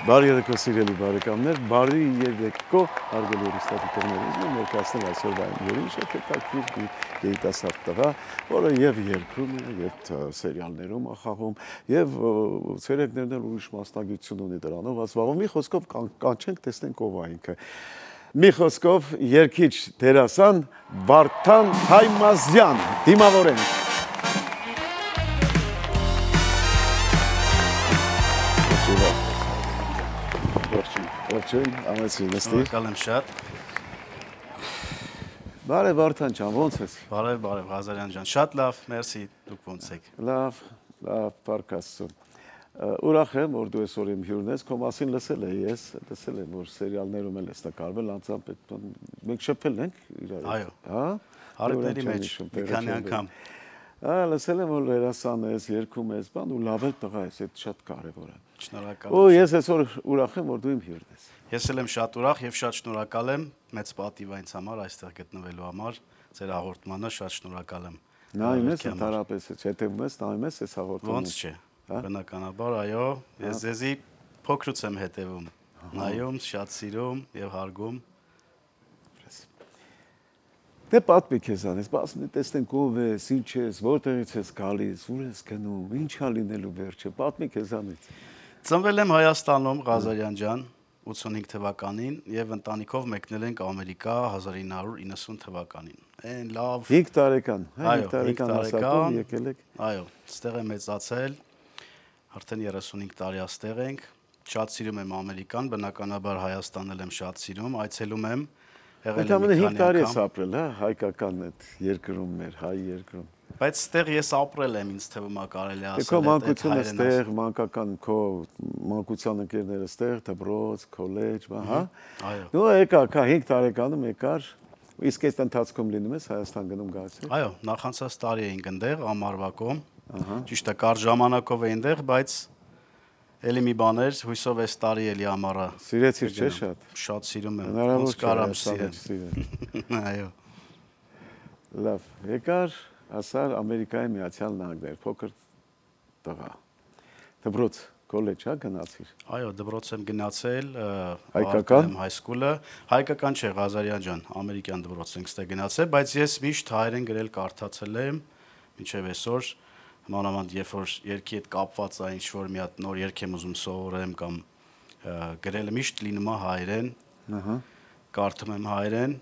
Բարի երեկո սիրելի բարեկամներ, բարի երեկո հարգելի հեռուստադիտողներիզ ներկայացնել այսօրվա յուրին շատ հետաքրքիր երիտասարդ տղա, որը եւ երգում է, եւ սերիալներում է խաղում, եւ ցերեկներն էլ ուրիշ մասնագիտություն ունի դրանով, ասվում մի խոսքով կանչենք տեսնենք ով է ինքը։ Մի խոսքով երգիչ դերասան Վարդան Թայմազյան, դիմավորենք։ Շնորհակալ եմ շատ։ Բարև Վարդան ջան, ո՞նց ես։ Բարև, Ղազարյան ջան, շատ լավ, մերսի, դուք ո՞նց եք։ Լավ, բարք Աստծո։ Ուրախ եմ, որ դու այսօր իմ հյուրն ես, քո մասին լսել եմ, որ սերիալներում էլ ես նկարվել, անձամբ մենք շփվել ենք իրար։ Այո։ Հա։ Հարևների մեջ մի քանի անգամ։ Լսել եմ, որ երասան ես, երգում ես, բան ու լավ էլ տղա ես, այդ շատ կարևոր է։ Շնորհակալ եմ։ Ու ես այսօր ուրախ եմ, որ դու իմ հյուրն ես։ Ես էլ եմ շատ ուրախ եւ շատ շնորհակալ եմ մեծ պատիվ ինձ համար այստեղ գտնվելու համար, ձեր հաղորդմանը շատ շնորհակալ եմ։ Նայում ես ընդհանրապես, հետևում ես, նայում ես այս հաղորդումը։ Ոնց չէ։ Բնականաբար, այո, ես ձեզի փոքրուց եմ հետևում, նայում, շատ սիրում եւ հարգում։ Դե պատմի քեզանից, բացի տեսնենք ով ես, ինչ ես, որտեղից ես գալիս, ուր ես գնում, ինչ ա լինելու վերջը, պատմի քեզանից։ Ծնվել եմ Հայաստանում, Ղազարյան ջան, 85 թվականին եւ ընտանիքով մեկնել ենք Ամերիկա 1990 թվականին։ Այն լավ 5 տարեկան, 5 տարեկան հասակում եկել եք։ Այո, այստեղ եմ մեծացել, արդեն 35 տարի այստեղ ենք։ Շատ սիրում եմ Ամերիկան, բնականաբար Հայաստանն եմ շատ սիրում, այցելում եմ։ Եղել եմ մի 5 տարի ես ապրել, հա, հայկական այդ երկրում մեր, հայ երկրում։ Բայց այստեղ ես ապրել եմ, ինձ թվում է կարելի ասել։ Քո մանկությունը այստեղ, մանկական քո մանկության ընկերները այստեղ, դպրոց, քոլեջ, հա։ Այո։ Դու եկա 5 տարեկանում եկար, իսկ այս ընթացքում լինում ես Հայաստան գնում գալիս։ Այո, նախանցած տարի էինք այնտեղ ամառվակում։ Ճիշտ է, կարճ ժամանակով էի այնտեղ, բայց էլի մի բան էր, հույսով այս տարի էլի ամառը։ Սիրեցիր չէ՞ շատ։ Շատ սիրում եմ։ Ոնց կարամ սիրեմ։ Այո։ Լավ, եկար ասար Ամերիկայի Միացյալ Նահանգներ, փոքր տղա։ Դպրոց, քոլեջ, հա, գնացիր։ Այո, դպրոց եմ գնացել, հայկական հայսկուլը, հայկական չէ, Ղազարյան ջան, ամերիկյան դպրոց ենք ստե գնացել, բայց ես միշտ հայերեն գրել կարդացել եմ, մինչև այսօր, մանավանդ երբ որ երգի հետ կապված է ինչ որ մի հատ նոր երգ եմ ուզում սովորեմ կամ գրելը միշտ լինում է հայերեն, կարդում եմ հայերեն։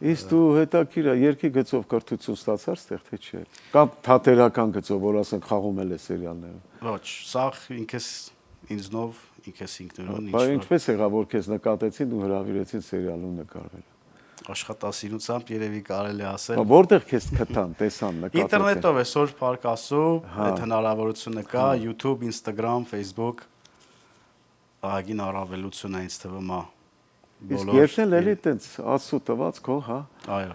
Իսկ դու հետաքրքիր է, երգի գծով կրթություն ստացար ստեղ թե չէ։ Կամ թատերական գծով, որ ասենք խաղում էլ է սերիալներում։ Ոչ, սա ինքս ինձնով, ինքս ինքնուրույն ինչ։ Բայց ինչպես եղավ, որ քեզ նկատեցին ու հրավիրեցին սերիալում նկարվել։ Աշխատասիրությամբ երևի կարելի ասել։ Որտեղ քեզ գտան, տեսան, նկատեցին։ Ինտերնետով այսօր փառք Աստծո, այդ հնարավորությունը կա, YouTube, Instagram, Facebook։ Ահագին առավելություն է ինձ թվում է։ Իսկ երբել էլի տենց Աստծո տված քո, հա։ Այո։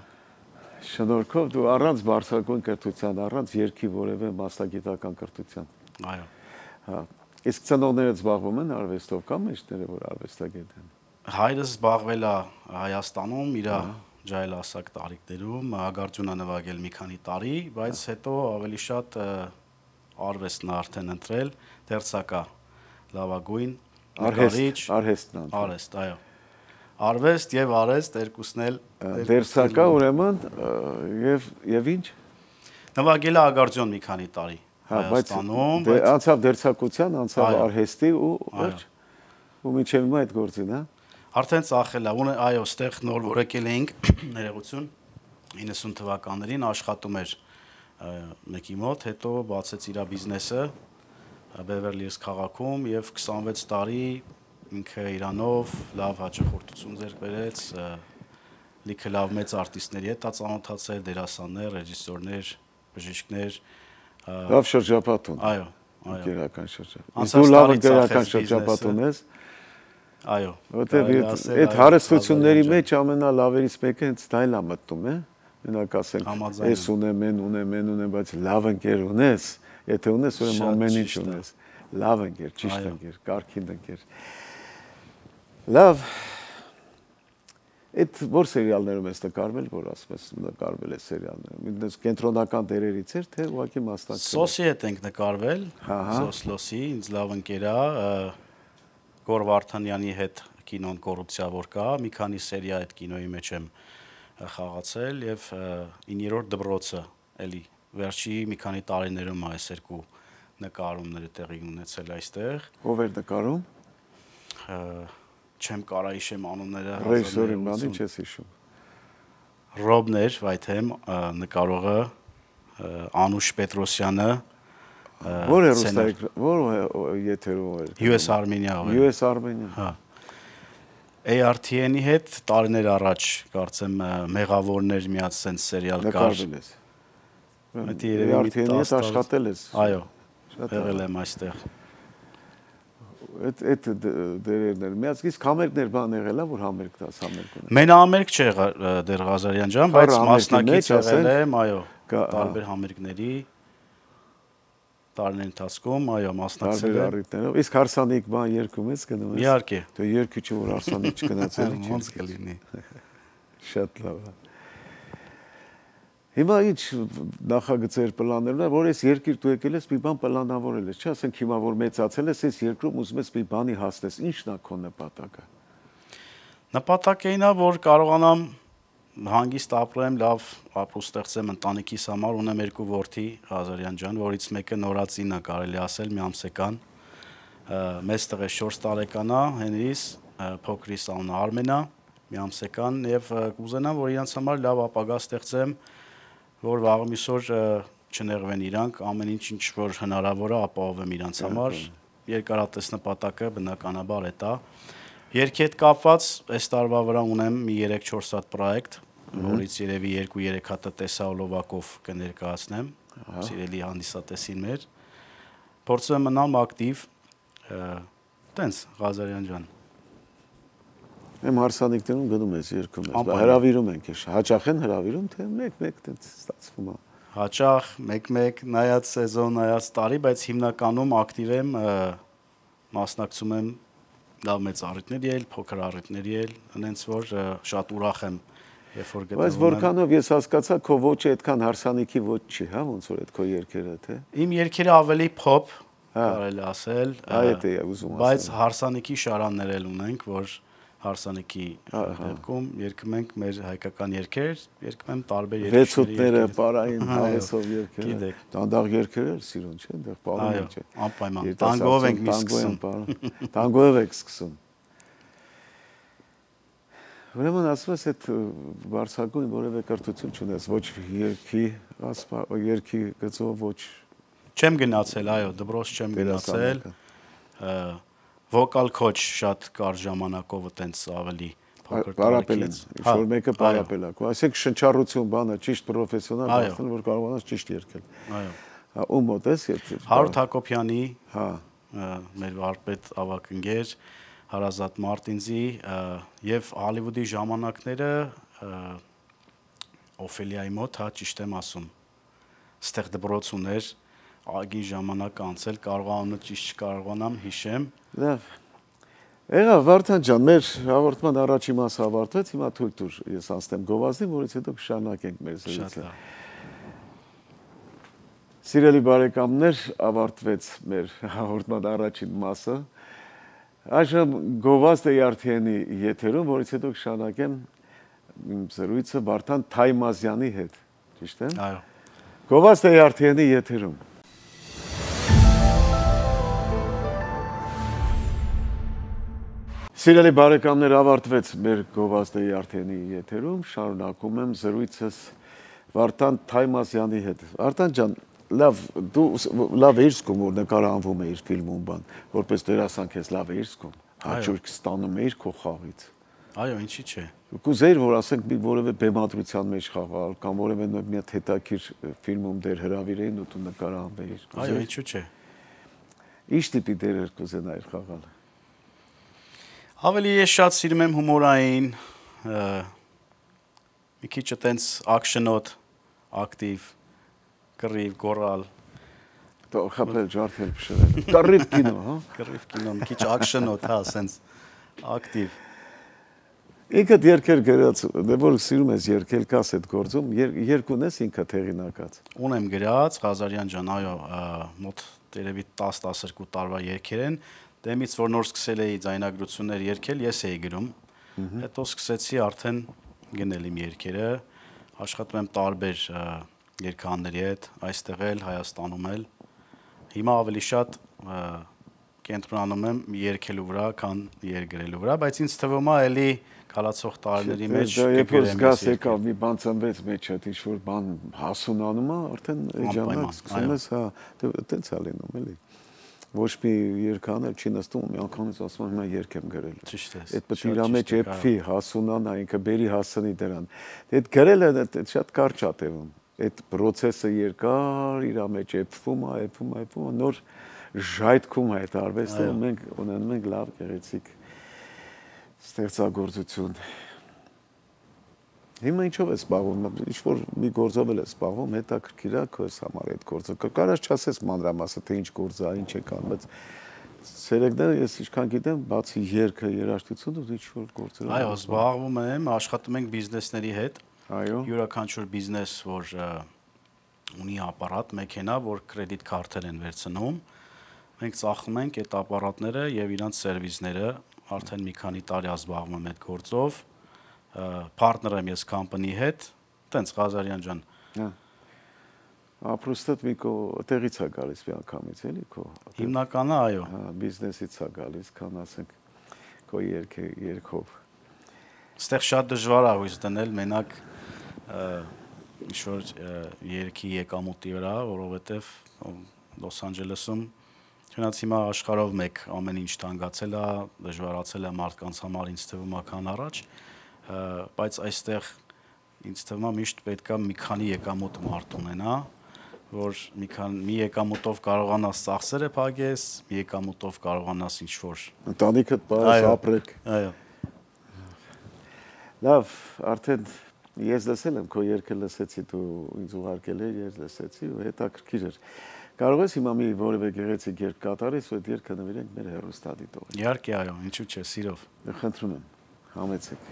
Շնորհքով դու առանց բարձրագույն կրթության, առանց երգի որևէ մասնագիտական կրթության։ Այո։ Հա։ Իսկ ծնողները զբաղվում են արվեստով կամ մեջները որ արվեստագետ են։ Հայրս զբաղվել է Հայաստանում իր ջայլասակ տարիքներում, ագարտյուն է նվագել մի քանի տարի, բայց հետո ավելի շատ արվեստն է արդեն ընտրել, դերձակա լավագույն նկարիչ, արհեստ, այո։ Արվեստ եւ արհեստ երկուսն էլ դերձակա ուրեմն եւ ինչ։ Նվագել է ագարտյուն մի քանի տարի Հայաստանում, բայց անցավ դերձակության, անցավ արհեստի ու վերջ ու միջև հիմա այդ գործին, հա։ Արդեն ծախել է, այո, ստեղ նոր որ եկել էինք ներողություն 90 թվականներին աշխատում էր մեկի մոտ, հետո բացեց իր բիզնեսը Beverly Hills քաղաքում եւ 26 տարի ինքը իրանով լավ հաճախորդություն ձեռք բերեց, լիքը լավ մեծ արտիստների հետ ծանոթացել, դերասաններ, ռեժիսորներ, բժիշկներ, լավ շրջապատ ունի։ Այո, այո։ Գերական շրջապատ։ Դու լավ գերական շրջապատ ունես։ Այո։ Որտեւ այդ հարստությունների մեջ ամենալավերից մեկը հենց դա է մտնում, է։ Մենակ ասենք, ես ունեմ, բայց լավ ընկեր ունես, եթե ունես, ուրեմն ամեն ինչ ունես։ Լավ ընկեր, ճիշտ ընկեր, կարգին ընկեր։ Լավ։ Այդ որ սերիալներում ես նկարվել, որ ասում ես նկարվել է սերիալներում։ Ինձ կենտրոնական դերերից էր, թե ուղղակի մասնակցել։ Սոսի հետ ենք նկարվել, Սոսլոսի, ինձ լավ ընկեր է, Գոր Վարդանյանի հետ կինոն կոռուպցիա որ կա, մի քանի սերիա այդ կինոյի մեջ եմ խաղացել եւ 9-րդ դպրոցը էլի վերջի մի քանի տարիներում այս երկու նկարումները տեղի ունեցել այստեղ։ Ով էր նկարում։ Չեմ կարա հիշեմ անունները։ Ռեժիսորի բանի չես հիշում։ Ռոբներ, վայթեմ նկարողը Անուշ Պետրոսյանը։ Որ հեռուստայեք, որ եթերով էր։ US Armenia։ US Armenia։ Հա։ ARTN-ի հետ տարիներ առաջ կարծեմ մեղավորներ միած sense սերիալ կար։ Նկարվել ես։ Դա երևի ARTN-ի հետ աշխատել ես։ Այո։ Եղել եմ այստեղ։ Այդ դերերն էր։ Միած իսկ համերգներ բան եղել է, որ համերգ դաս համերգ ունի։ Մենահամերգ չէ դեր Ղազարյան ջան, բայց մասնակից եղել եմ, այո, տարբեր համերգների տարիների ընթացքում, այո, մասնակցել եմ։ Տարբեր առիթներով։ Իսկ հարսանիք բան երկում ես գնում ես։ Իհարկե։ Դու երկիչը որ հարսանիք չգնացել չի։ Ոնց կլինի։ Շատ լավ է։ Հիմա ինչ նախագծեր պլաներն են, որ այս երկիր դու եկել ես մի բան պլանավորել ես, չէ՞, ասենք հիմա որ մեծացել ես, այս երկրում ուզում ես մի բանի հասնես, ի՞նչն է քո նպատակը։ Նպատակը ինա, որ կարողանամ հանգիստ ապրեմ, լավ ապրու ստեղծեմ ընտանիքիս համար, ունեմ երկու որդի, Ղազարյան ջան, որից մեկը նորածին է, կարելի ասել, մի ամսեկան։ Մեծ տղե 4 տարեկան է, Հենրիս, փոքրիս անունը Արմենա, մի ամսեկան, եւ կուզենամ, որ իրանց համար լավ ապագա ստեղծեմ, որ վաղը միսօր չներվեն իրանք, ամեն ինչ որ հնարավոր է ապահովեմ իրանց համար։ Երկարատես նպատակը բնականաբար է դա։ Երկի հետ կապված այս տարվա վրա ունեմ մի 3-4 հատ պրոյեկտ, որից երևի 2-3 հատը տեսահոլովակով կներկայացնեմ, սիրելի հանդիսատեսին մեր։ Փորձում եմ մնալ ակտիվ, տենց Ղազարյան ջան։ Եմ հարսանիքներում գնում ես, երկում ես, հրավիրում ենք ես, հաճախ են հրավիրում, թե մեկ տենց ստացվում է։ Հաճախ, մեկ, նայած սեզոն, նայած տարի, բայց հիմնականում ակտիվ եմ, մասնակցում եմ լավ մեծ առիթների էլ, փոքր առիթների էլ, այնց որ շատ ուրախ եմ, երբ որ գտնվում եմ։ Բայց որքանով ես հասկացա, քո ոճը այդքան հարսանիքի ոճ չի, հա, ոնց որ այդ քո երգերը, թե։ Իմ երգերը ավելի փոփ, կարելի ասել, այդ է ուզում ասել։ բայց հարսանիքի շարաններ էլ ունենք, որ հարսանիքի դեպքում երգում ենք մեր հայկական երգեր, երգում եմ տարբեր երգեր։ Վեցուտները, պարային, հավեսով երգերը։ Դանդաղ երգեր էլ սիրուն չէ, այնտեղ պարում չէ։ Անպայման։ Տանգոյով ենք մի սկսում։ Տանգոյով եք սկսում։ Ուրեմն ասում ես այդ բարձրագույն որևէ կրթություն չունես, ոչ երգի գծով, ոչ Չեմ գնացել, այո, դպրոց չեմ գնացել։ Վոկալ քոչ շատ կար ժամանակով այտենց ավելի փոքր տարիքից։ Ինչ որ մեկը պարապել է։ Այսինքն շնչառություն բանը ճիշտ պրոֆեսիոնալ դարձնել, որ կարողանաս ճիշտ երգել։ Այո։ Ում մոտ ես երգել։ Հարութ Հակոբյանի, հա, մեր վարպետ ավագ ընկեր, Հարազատ Մարտինզի եւ Հոլիվուդի ժամանակները Օֆելիայի մոտ, հա, ճիշտ եմ ասում։ Ստեղ դպրոց ուներ, ագին ժամանակ անցել, կարողանում ճիշտ չկարողանամ հիշեմ։ Լավ։ Եղավ Վարդան ջան, մեր հաղորդման առաջի մասը ավարտվեց, հիմա թույլ տուր ես անցնեմ գովազդին, որից հետո կշարունակենք մեր զրույցը։ Սիրելի բարեկամներ, ավարտվեց մեր հաղորդման առաջին մասը։ Այժմ գովազդը ARTN-ի եթերում, որից հետո կշարունակեմ զրույցը Վարդան Թայմազյանի հետ, ճիշտ է՞։ Այո։ Գովազդը ARTN-ի եթերում։ Սիրելի բարեկամներ, ավարտվեց մեր գովազդը ARTN-ի եթերում, շարունակում եմ զրույցս Վարդան Թայմազյանի հետ։ Վարդան ջան, լավ էիր զգում, որ նկարահանվում էիր ֆիլմում բան, որպես դերասան քեզ լավ էիր զգում, հաճույք ստանում էիր քո խաղից։ Այո, ինչի՞ չէ։ Կուզեիր, որ ասենք մի որևէ բեմադրության մեջ խաղալ կամ որևէ մի հատ հետաքրքիր ֆիլմում դեր հրավիրեին ու դու նկարահանվեիր։ Այո, ինչու՞ չէ։ Ինչ տիպի դերեր կուզենայիր խաղալ։ Ավելի ես շատ սիրում եմ հումորային, մի քիչ այտենց ակշնոտ, ակտիվ, կռիվ, գոռալ։ Դա խփել, ջարդել, փշրել։ Կռիվ կինո, հա։ Կռիվ կինո, մի քիչ ակշնոտ, հա, սենց ակտիվ։ Ինքդ երկեր գրած, դե որ սիրում ես երկել կաս այդ գործում, երկուն ես ինքդ հեղինակած։ Ունեմ գրած, Ղազարյան ջան, այո, մոտ երևի 10-12 տարվա երկեր են, դեմից որ նոր սկսել էի ձայնագրություններ երգել, ես էի գրում։ Հետո սկսեցի արդեն գնել իմ երգերը, աշխատում եմ տարբեր երգահանների հետ, այստեղ էլ, Հայաստանում էլ։ Հիմա ավելի շատ կենտրոնանում եմ երգելու վրա, քան երգրելու վրա, բայց ինձ թվում է էլի կալացող տարիների մեջ երբ որ զգաս եկավ մի բան ծնվեց մեջդ, ինչ-որ բան հասունանում է, արդեն էջանակ սկսում ես, հա, տենց է լինում, էլի։ Ոչ մի երգանել չի նստում, մի անգամից ասում եմ, հիմա երգ եմ գրել։ Ճիշտ է։ Այդ պետք է իր մեջ էփվի, հասունանա, ինքը բերի հասնի դրան։ Այդ գրելը շատ կարճ է տևում։ Այդ process-ը երկար իր մեջ էփվում է, նոր ժայթքում է այդ արվեստը, մենք ունենում ենք լավ գեղեցիկ ստեղծագործություն։ Հիմա ինչով ես զբաղվում, ինչ-որ մի գործով ես զբաղվում, հետաքրքիր է քո համար այդ գործը։ Կարաս չասես մանրամասը, թե ինչ գործ է, ինչ է կան, բայց ցերեկները ես ինչքան գիտեմ, բացի երգը, երաժշտությունը, ինչ-որ գործեր։ Այո, զբաղվում եմ, աշխատում ենք բիզնեսների հետ։ Այո։ Յուրաքանչյուր բիզնես, որ ունի ապարատ, մեքենա, որ կրեդիտ քարտեր են վերցնում, մենք ծախում ենք այդ ապարատները եւ իրանց սերվիսները, արդեն մի քանի տարի զբաղվում եմ այդ գործով, partner եմ ես company հետ, տենց Ղազարյան ջան։ Հա։ Ապրոստդ մի քո տեղից է գալիս մի անգամից, էլի քո։ Հիմնականը այո։ Հա, բիզնեսից է գալիս, քան ասենք քո երգով։ Այստեղ շատ դժվար է հույս դնել մենակ ինչ-որ երգի եկամուտի վրա, որովհետև Լոս Անջելեսում չնայած հիմա աշխարհով մեկ ամեն ինչ թանկացել է, դժվարացել է մարդկանց համար ինձ թվում է քան առաջ, բայց այստեղ ինձ թվում է միշտ պետք է մի քանի եկամուտ մարդ ունենա, որ մի եկամուտով կարողանաս ծախսերը փակես, մի եկամուտով կարողանաս ինչ-որ ընտանիքդ պարես ապրեք։ Այո։ Լավ, արդեն ես լսել եմ քո երգը լսեցի, դու ինձ ուղարկել ես, ես լսեցի ու հետաքրքիր էր։ Կարող ես հիմա մի որևէ գեղեցիկ երգ կատարես ու այդ երգը նվիրենք մեր հեռուստադիտողին։ Իհարկե, այո, ինչու՞ չէ, սիրով։ Խնդրում եմ, համեցեք։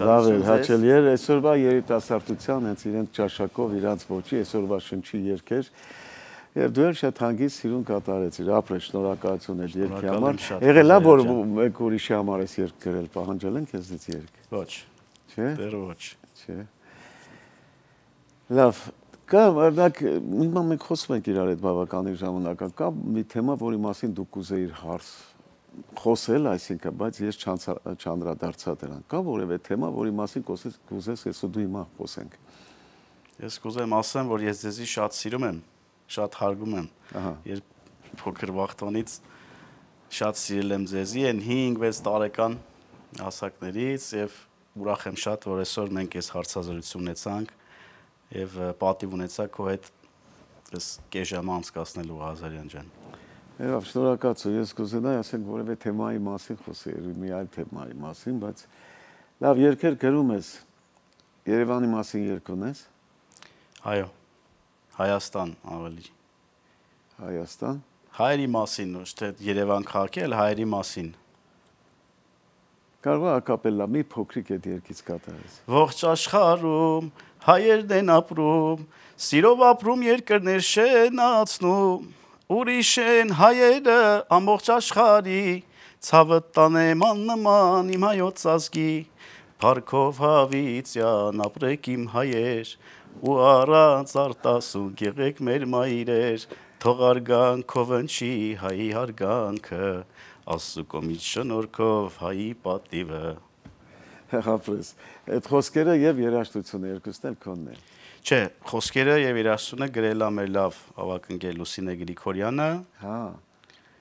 Լավ է, հաճելի էր, այսօրվա երիտասարդության հենց իրենց ճաշակով, իրանց ոճի, այսօրվա շնչի երգեր եւ դու էլ շատ հանգիստ սիրուն կատարեցիր, ապրես, շնորհակալություն այդ երգի համար։ Եղել է որ մեկ ուրիշի համար ես երգ գրել, պահանջել են քեզնից երգ։ Ոչ։ Չէ։ Դեռ ոչ։ Չէ։ Լավ, կա օրինակ հիմա մենք խոսում ենք իրար այդ բավականին ժամանակ, կա մի թեմա, որի մասին դու կուզեիր հարց խոսել, այսինքն, բայց ես չանդրադարձա դրան։ Կա որևէ թեմա, որի մասին կուզես ես ու դու հիմա խոսենք։ Ես կուզեմ ասեմ, որ ես ձեզի շատ սիրում եմ, շատ հարգում եմ։ Երբ փոքր վախտոնից շատ սիրել եմ ձեզի, այն 5-6 տարեկան հասակներից եւ ուրախ եմ շատ, որ այսօր մենք այս հարցազրույցը ունեցանք եւ պատիվ ունեցա քո հետ այս կես ժամ անցկացնելու Ղազարյան ջան։ Եվ շնորհակալություն, ես կուզենայի ասենք որևէ թեմայի մասին խոսել, մի այլ թեմայի մասին, բայց լավ երգեր գրում ես, Երևանի մասին երգ ունես։ Այո, Հայաստան ավելի։ Հայաստան։ Հայերի մասին, ոչ թե Երևան քաղաքի, այլ հայերի մասին։ Կարող է ակապելլա մի փոքրիկ այդ երգից կատարես։ Ողջ աշխարհում հայերն են ապրում, սիրով ապրում երկրներ շենացնում, ուրիշ են հայերը ամբողջ աշխարհի, ցավը տանեմ աննման իմ հայոց ազգի, փառքով հավիտյան ապրեք իմ հայեր, ու առանց արտասուն եղեք մեր մայրեր, թող արգանքով ընչի հայի հարգանքը, Աստծու կողմից շնորհքով հայի պատիվը։ Հապրես, այդ խոսքերը եւ երաժշտությունը երկուսն էլ քոնն են։ Չէ, խոսքերը եւ երաժշտությունը գրել է մեր լավ ավակ ընկեր Լուսինե Գրիգորյանը։ Հա։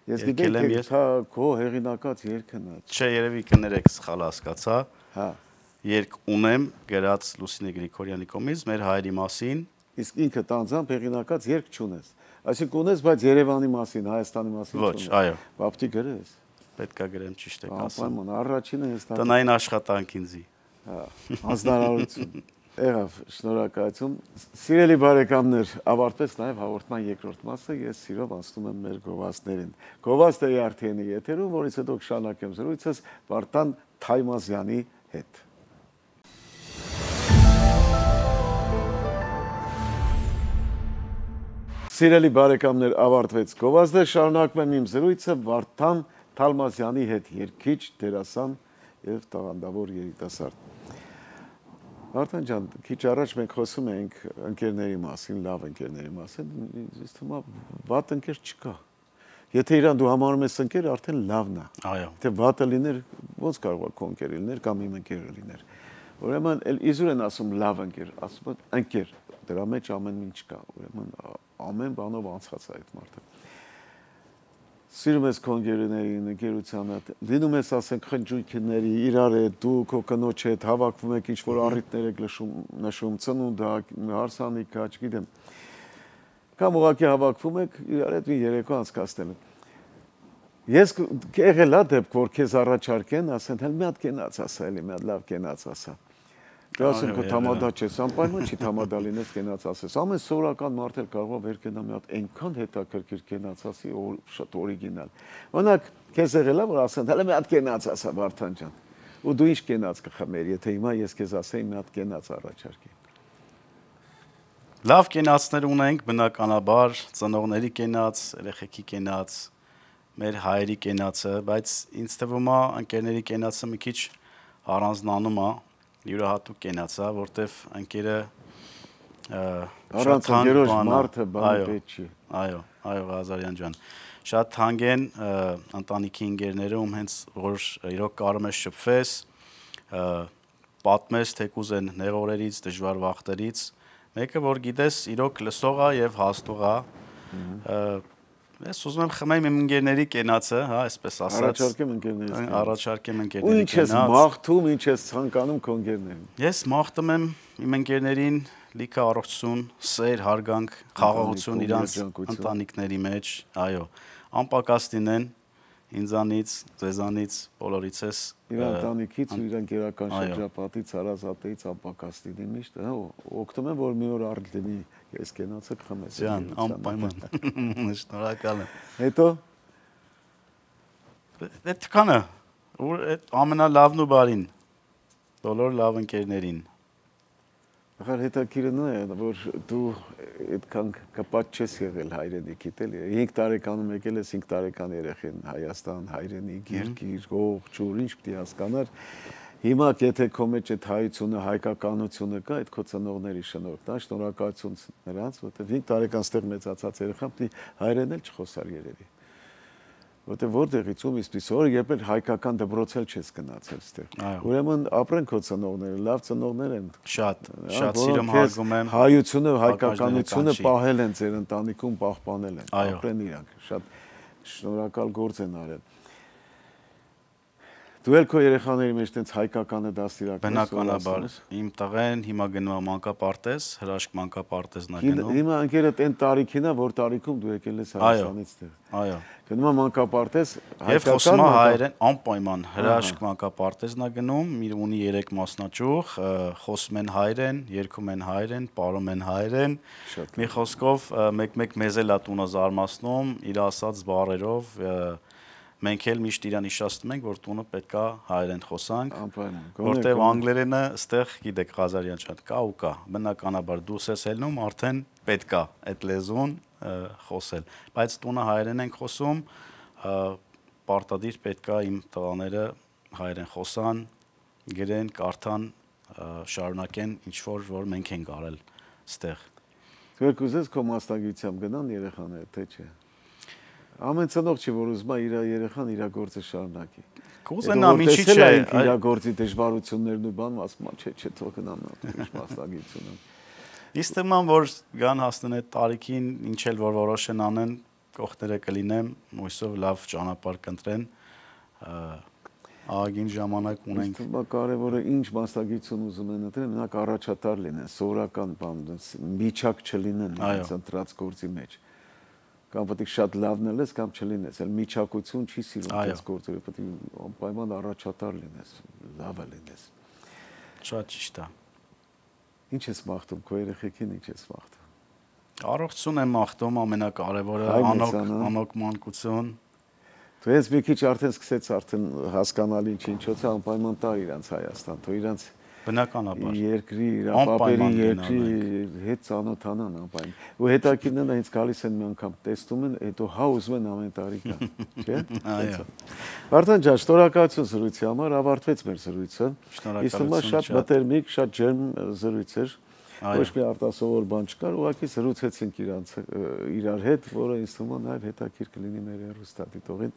Ես գիտեմ, թե քո հեղինակած երգն է։ Չէ, երևի կներեք սխալ հասկացա։ Հա։ Երգ ունեմ գրած Լուսինե Գրիգորյանի կողմից մեր հայերի մասին։ Իսկ ինքը տանձամբ հեղինակած երգ չունես։ Այսինքն ունես, բայց Երևանի մասին, Հայաստանի մասին Ոչ, այո։ Բապտի գրես։ Պետք է գրեմ ճիշտ եք ասում։ Անպայման, առաջինը ես տնային աշխատանք ինձի։ Հա, հանձնարարություն։ Եղավ, շնորհակալություն։ Սիրելի բարեկամներ, ավարտվեց նաև հաղորդման երկրորդ մասը, ես սիրով անցնում եմ մեր գովազդներին։ Գովազդը արդեն եթերում, որից հետո կշարունակեմ զրույցս Վարդան Թայմազյանի հետ։ Սիրելի բարեկամներ, ավարտվեց գովազդը, շարունակում եմ իմ զրույցը Վարդան Թալմազյանի հետ, երգիչ, դերասան եւ տաղանդավոր երիտասարդ։ Վարդան ջան, քիչ առաջ մենք խոսում էինք ընկերների մասին, լավ ընկերների մասին, ինձ թվում է վատ ընկեր չկա։ Եթե իրան դու համարում ես ընկեր, արդեն լավն է։ Այո։ Թե վատը լիներ, ոնց կարող է քո ընկերը լիներ կամ իմ ընկերը լիներ։ Ուրեմն իզուր են ասում լավ ընկեր, ասում են ընկեր, դրա մեջ ամեն ինչ կա, ուրեմն ամեն բանով անցած է այդ մարդը։ Սիրում ես քո ընկերներին, ընկերությանը, լինում ես ասենք խնջույքների, իրար հետ, դու քո կնոջ հետ հավաքվում եք, ինչ որ առիթներ եք նշում, ծնունդակ, հարսանիք, չգիտեմ։ Կամ ուղղակի հավաքվում եք իրար հետ մի երեկո անցկացնել։ Ես եղել է դեպք, որ քեզ առաջարկեն, ասեն, հəl մի հատ կենաց ասա, էլի մի հատ լավ կենաց ասա։ Դու ասում քո թամադա չես, անպայման չի թամադա լինես կենաց ասես։ Ամեն սովորական մարդ էլ կարող է վեր կենա մի հատ այնքան հետաքրքիր կենաց ասի, շատ օրիգինալ։ Օրինակ, քեզ եղել է, որ ասեն, հəl մի հատ կենաց ասա, Վարդան ջան։ Ու դու ինչ կենաց կխմեր, եթե հիմա ես քեզ ասեի մի հատ կենաց առաջարկի։ Լավ կենացներ ունենք, բնականաբար, ծնողների կենաց, երեխեքի կենաց, մեր հայերի կենացը, բայց ինձ թվում է ընկերների կենացը մի քիչ առանձնանում է, յուրահատուկ կենաց է, որտեվ ընկերը առանց ընկերոջ մարդը բանը պետք չի։ Այո, Ղազարյան ջան։ Շատ թանկ են ընտանիքի ընկերները, ում հենց որ իրոք կարում ես շփվես, պատմես թեկուզ են նեղորերից, դժվար վախտերից, մեկը որ գիտես իրոք լսող է եւ հաստող է։ Ես ուզում եմ խմեմ իմ ընկերների կենացը, հա, այսպես ասած։ Առաջարկեմ ընկերների կենաց։ Ու ինչ ես մաղթում, ինչ ես ցանկանում քո ընկերներին։ Ես մաղթում եմ իմ ընկերներին լիքը առողջություն, սեր, հարգանք, խաղաղություն իրանց ընտանիքների մեջ, այո, անպակաս լինեն ինձանից, ձեզանից, բոլորիցս իր ընտանիքից ու իր ընկերական շրջապատից, հարազատից անպակաս լինի միշտ, հա, օգնում եմ որ մի օր առ լինի ես կենացը կխմես։ Ջան, անպայման։ Շնորհակալ եմ։ Հետո այդքանը, այդ ամենալավն ու բարին, բոլոր լավ ընկերներին։ Ախր հետաքրքիրն է, որ դու այդքան կապած չես եղել հայրենիքիդ, էլի 5 տարեկանում եկել ես 5 տարեկան երեխեն Հայաստան, հայրենիք, երկիր, հող, ջուր, ինչ պիտի հասկանար։ Հիմա եթե քո մեջ այդ հայությունը, հայկականությունը կա, այդ քո ծնողների շնորհքն է, շնորհակալություն նրանց, որտեղ 5 տարեկան ստեղ մեծացած երեխան պիտի հայրեն էլ չխոսար երևի։ Որտեղ որտեղից ում իսպիսի որ երբ էլ հայկական դպրոցել չես գնացել ստեղ։ Ուրեմն ապրեն քո ծնողները, լավ ծնողներ են։ Շատ սիրում հարգում եմ։ Հայությունը, հայկականությունը պահել են ձեր ընտանիքում, պահպանել են։ Ապրեն իրանք։ Շատ շնորհակալ գործ են արել։ Դու էլ քո երեխաների մեջ տենց հայկականը դաստիարակես։ Բնականաբար, իմ տղեն հիմա գնում է մանկապարտեզ, հրաշք մանկապարտեզն է գնում։ Հիմա ընկերդ այն տարիքին է, որ տարիքում դու եկել ես Հայաստանից տեղ։ Այո։ Գնում է մանկապարտեզ, եւ խոսում է հայերեն, անպայման հրաշք մանկապարտեզն է գնում, ունի 3 մասնաճյուղ, խոսում են հայերեն, երգում են հայերեն, պարում են հայերեն։ Մի խոսքով մեկ-մեկ մեզ էլ է տունը զարմացնում իր ասած բառերով։ Մենք էլ միշտ իրան իշաստում ենք, որ տունը պետքա հայերեն խոսանք, որտեղ անգլերենը ստեղ գիտեք Ղազարյան ջան, կա ու կա, բնականաբար դուս ես ելնում, արդեն պետքա այդ լեզուն խոսել, բայց տունը հայերեն ենք խոսում, պարտադիր պետքա իմ տղաները հայերեն խոսան, գրեն, կարդան, շարունակեն ինչ-որ մենք ենք արել ստեղ։ Դու կուզես քո մասնագիտությամբ գնան երեխաները, թե չէ։ Ամեն ծնող չի, որ ուզում է իր երեխան իր գործը շարունակի։ Կուզենամ, ինչի՞ չէ, իր գործի դժվարություններն ու բան, ասում եմ, չէ, թող գնամ ուրիշ մասնագիտություն։ Իսկ թվում որ գան հասնեն այդ տարիքին, ինչ էլ որ որոշեն անեն, կողքները կլինեմ, հույսով լավ ճանապարհ կընտրեն, աղագին ժամանակ ունենք։ Կարևորը ինչ մասնագիտություն ուզում են ընտրեն, մենակ առաջատար լինեն, սովորական բան, միջակ չլինեն իրենց ընտրած գործի մեջ։ Կամ պետք է շատ լավն ես կամ չլինես, այլ միջակություն չի սիրում այս գործերը, պետք է անպայման առաջատար լինես, լավը լինես։ Շատ ճիշտ է։ Ինչ ես մաղթում, քո երեխեքին ինչ ես մաղթում։ Առողջություն եմ մաղթում, ամենակարևորը, անոք մանկություն։ Դու ես մի քիչ արդեն սկսեց արդեն հասկանալ ինչ-ինչոց է անպայման տա իրանց Հայաստան, թող իրանց Բնականաբար։ Երկրի իրապապերի երկրի հետ ծանոթանան անպայման։ Ու հետաքրքիրն է հենց գալիս են մի անգամ տեսնում են, հետո հա ուզում են ամեն տարի գա, չէ՞։ Այո։ Վարդան ջան, շնորհակալություն զրույցի համար, ավարտվեց մեր զրույցը։ Իսկ հիմա Շնորհակալություն շատ մտերմիկ, շատ ջերմ զրույց էր։ Այո։ Ոչ մի արտասովոր բան չկար, ուղղակի զրուցեցինք իրար հետ, որը ինձ թվում է նաև հետաքրքիր կլինի մեր հեռուստադիտողին։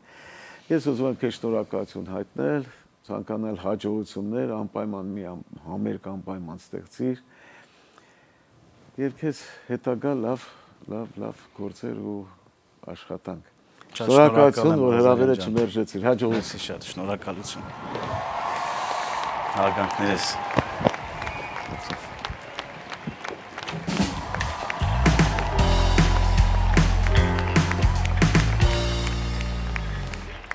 Ես ուզում եմ քեզ շնորհակալություն հայտնել, ցանկանալ հաջողություններ, անպայման մի համերգ անպայման ստեղծիր։ Եվ քեզ հետագա լավ գործեր ու աշխատանք։ Շնորհակալություն, որ հրավերը չմերժեցիր։ Հաջողություն։ Շատ շնորհակալություն։ Հարգանքներս։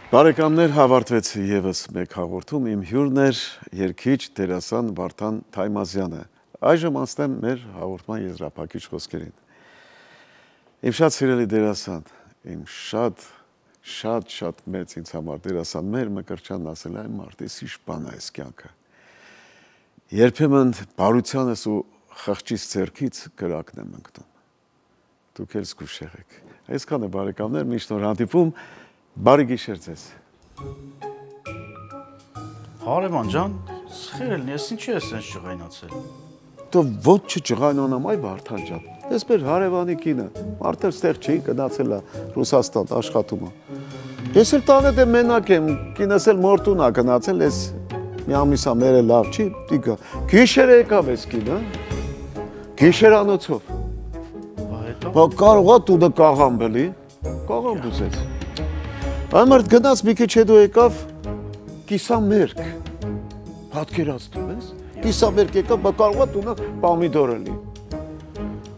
Բարեկամներ, հավարտվեց եւս մեկ հաղորդում, իմ հյուրն էր երգիչ դերասան Վարդան Թայմազյանը։ Այժմ անցնեմ մեր հաղորդման եզրափակիչ խոսքերին։ Իմ շատ սիրելի դերասան, իմ շատ մեծ ինձ համար դերասան, մեր Մկրտչյանն ասել է, մարդի սիշպան է այս կյանքը։ Երբեմն բարությանս ու խղճից ձեռքից կրակն եմ ընկնում։ Դուք էլ զգուշ եղեք։ Այսքանը բարեկամներ, միշտ նոր հանդիպում, բարի գիշեր ձեզ։ Հարևան ջան, սխերելն ես ինչու ես այնց ջղայնացել։ Դու ոչ չջղայնանամ, այ Վարդան ջան։ Ես մեր հարևանի կինը, մարդը ստեղ չի գնացել է Ռուսաստան աշխատում է։ Ես էլ տանը դե մենակ եմ, կինս էլ մորտուն է գնացել, ես մի ամիսա մերը լավ չի, դիգա։ Գիշեր եկավ ես կինը, գիշերանոցով։ Բա կարող է տունը կաղամ բլի, կաղամ բուզեց։ Ամարդ գնաց մի քիչ հետո եկավ կիսամերկ, պատկերացնում ես, կիսամերկ եկավ, բա կարող է տունը պամիդոր էլի։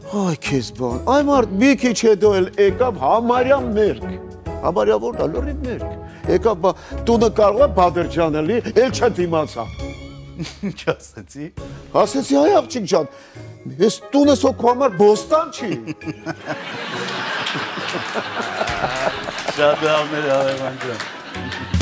Այ քեզ բան, այ մարդ մի քիչ հետո էլ եկավ համարյա մերկ, համարյա որ դա լրիվ մերկ, եկավ բա տունը կարող է Բադրջան էլի, էլ չդիմացա։ Ինչ ասեցի։ Ասեցի այ աղջիկ ջան, ես տունս հո քո համար բոստան չի։ Շատ լավներ հարևան ջան։